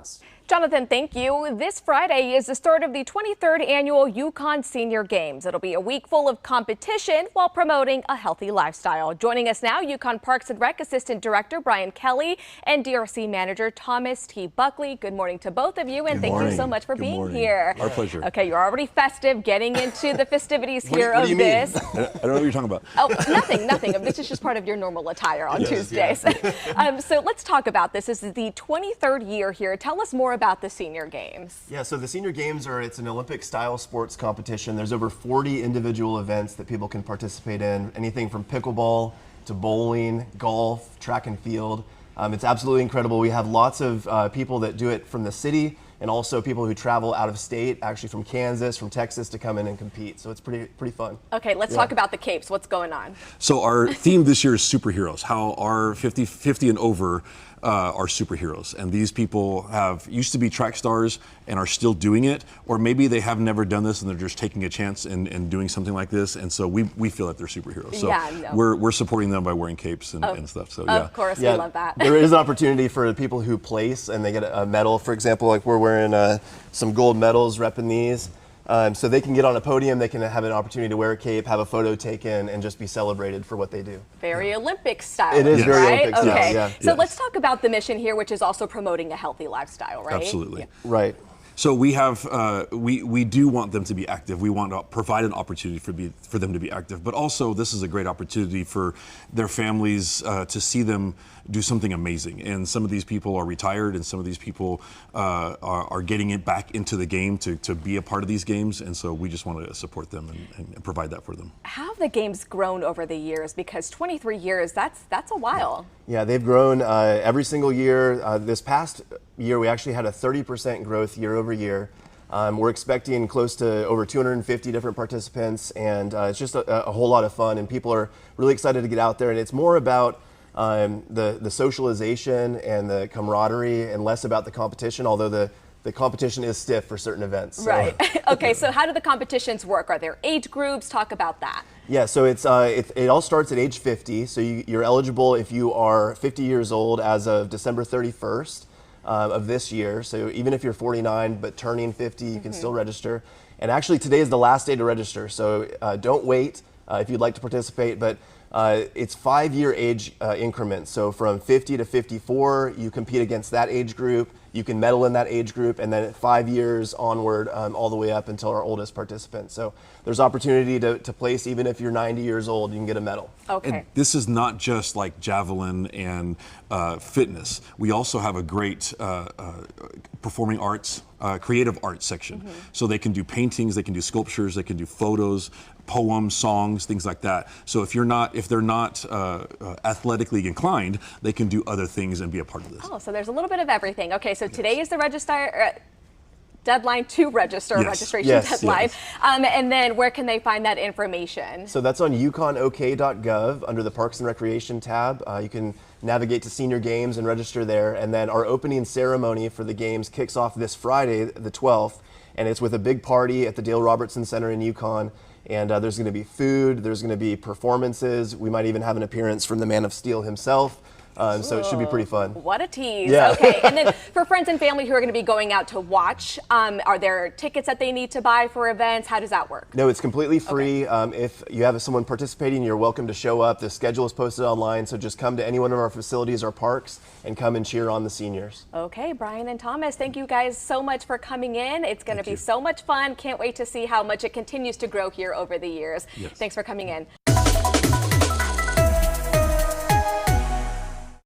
past. Jonathan, thank you. This Friday is the start of the 23rd annual UConn Senior Games. It'll be a week full of competition while promoting a healthy lifestyle. Joining us now, UConn Parks and Rec Assistant Director Brian Kelly and DRC Manager Thomas T. Buckley. Good morning to both of you, and thank you so much for being here. Our pleasure. Okay, you're already festive, getting into the festivities here of this. I don't know what you're talking about. Oh, nothing. This is just part of your normal attire on Tuesdays. Yeah. So let's talk about this. This is the 23rd year here. Tell us more about the Senior Games. Yeah, so the Senior Games it's an Olympic-style sports competition. There's over 40 individual events that people can participate in, anything from pickleball to bowling, golf, track and field. It's absolutely incredible. We have lots of people that do it from the city and also people who travel out of state, actually from Kansas, from Texas, to come in and compete. So it's pretty fun. Okay, let's talk about the Capes. What's going on? So our theme this year is superheroes, how our 50 and over are superheroes. And these people used to be track stars and are still doing it, or maybe they have never done this and they're just taking a chance and doing something like this. And so we feel that they're superheroes. So we're supporting them by wearing capes and stuff. So Of course, we love that. There is an opportunity for the people who place and they get a medal, for example, like we're wearing some gold medals repping these. So they can get on a podium, they can have an opportunity to wear a cape, have a photo taken, and just be celebrated for what they do. Very Olympic style. It is very right? Olympic style, okay. yeah. So let's talk about the mission here, which is also promoting a healthy lifestyle, right? Absolutely. Right. So we have we do want them to be active. We want to provide an opportunity for them to be active, but also this is a great opportunity for their families to see them do something amazing. And some of these people are retired, and some of these people are getting it back into the game to be a part of these games. And so we just want to support them and provide that for them. How have the games grown over the years? Because 23 years, that's a while. Yeah, they've grown every single year. This past year, we actually had a 30% growth year over year. We're expecting close to over 250 different participants, and it's just a whole lot of fun, and people are really excited to get out there. And it's more about the socialization and the camaraderie and less about the competition, although the competition is stiff for certain events. So. Right. Okay, so how do the competitions work? Are there age groups? Talk about that. Yeah, so it all starts at age 50. So you're eligible if you are 50 years old as of December 31st of this year. So even if you're 49 but turning 50, you can still register. And actually today is the last day to register. So don't wait if you'd like to participate. But it's 5-year age increments. So from 50 to 54, you compete against that age group. You can medal in that age group, and then at 5 years onward, all the way up until our oldest participant. So there's opportunity to place even if you're 90 years old, you can get a medal. Okay. And this is not just like javelin and fitness. We also have a great performing arts, creative arts section. So they can do paintings, they can do sculptures, they can do photos, poems, songs, things like that. So if they're not athletically inclined, they can do other things and be a part of this. Oh, so there's a little bit of everything. Okay, so today is the deadline to register, registration deadline. Yes. And then where can they find that information? So that's on UConnOK.gov under the Parks and Recreation tab. You can navigate to Senior Games and register there. And then our opening ceremony for the games kicks off this Friday, the 12th, and it's with a big party at the Dale Robertson Center in Yukon. And there's going to be food, there's going to be performances. We might even have an appearance from the Man of Steel himself. So it should be pretty fun. What a tease. Yeah. Okay, and then for friends and family who are going to be going out to watch, are there tickets that they need to buy for events? How does that work? No, it's completely free. If you have someone participating, you're welcome to show up. The schedule is posted online, so just come to any one of our facilities or parks and come and cheer on the seniors. Okay, Brian and Thomas, thank you guys so much for coming in. It's going to be so much fun. Can't wait to see how much it continues to grow here over the years. Yes. Thanks for coming in.